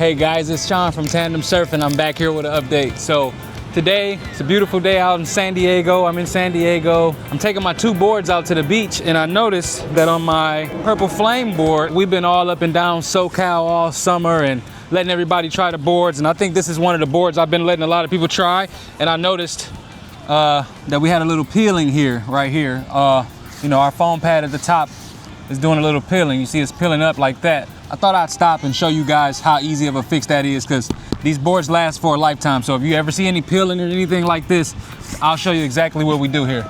Hey guys, it's Sean from TANDM Surf and I'm back here with an update. So today, it's a beautiful day out in San Diego. I'm in San Diego. I'm taking my two boards out to the beach and I noticed that on my Purple Flame board, we've been all up and down SoCal all summer and letting everybody try the boards. And I think this is one of the boards I've been letting a lot of people try. And I noticed that we had a little peeling here, right here. You know, our foam pad at the top is doing a little peeling. You see it's peeling up like that. I thought I'd stop and show you guys how easy of a fix that is, because these boards last for a lifetime. So if you ever see any peeling or anything like this, I'll show you exactly what we do here.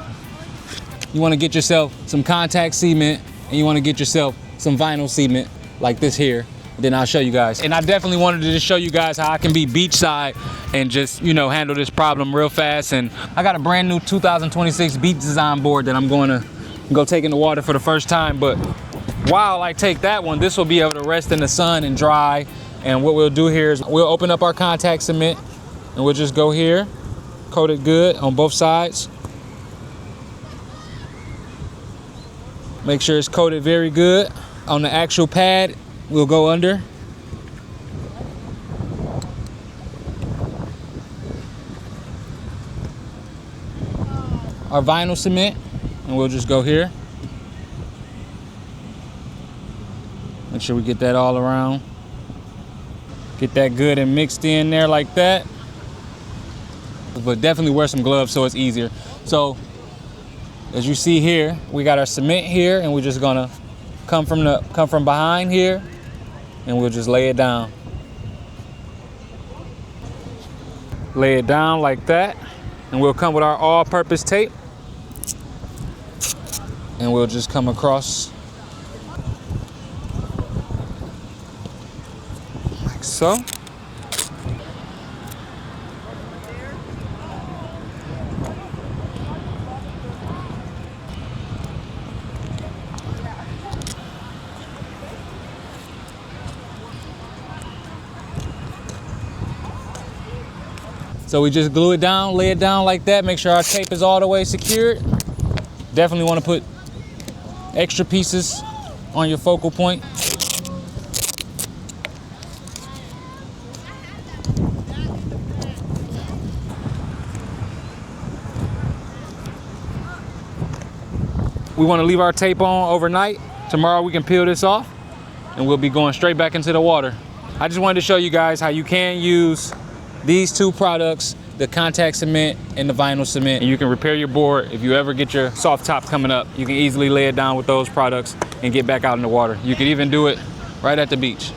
You want to get yourself some contact cement and you want to get yourself some vinyl cement like this here. Then I'll show you guys. And I definitely wanted to just show you guys how I can be beachside and just, you know, handle this problem real fast. And I got a brand new 2026 beach design board that I'm going to go take in the water for the first time. But while I take that one, this will be able to rest in the sun and dry. And what we'll do here is we'll open up our contact cement and we'll just go here, coat it good on both sides. Make sure it's coated very good. On the actual pad, we'll go under. Our vinyl cement, and we'll just go here. Make sure we get that all around. Get that good and mixed in there like that. But definitely wear some gloves so it's easier. So as you see here, we got our cement here and we're just gonna come from behind here and we'll just lay it down. Lay it down like that. And we'll come with our all-purpose tape. And we'll just come across like so. So we just glue it down, lay it down like that, make sure our tape is all the way secured. Definitely want to put extra pieces on your focal point. We want to leave our tape on overnight. Tomorrow we can peel this off and we'll be going straight back into the water. I just wanted to show you guys how you can use these two products, the contact cement and the vinyl cement, and you can repair your board. If you ever get your soft top coming up, you can easily lay it down with those products and get back out in the water. You can even do it right at the beach.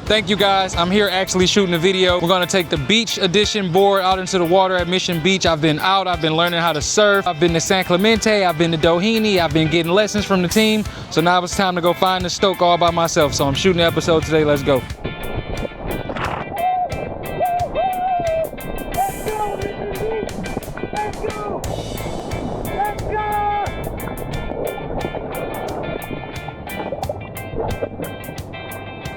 Thank you guys. I'm here actually shooting a video. We're gonna take the beach edition board out into the water at Mission Beach. I've been out, I've been learning how to surf. I've been to San Clemente, I've been to Doheny, I've been getting lessons from the team. So now it's time to go find the stoke all by myself. So I'm shooting the episode today, let's go. Let's go!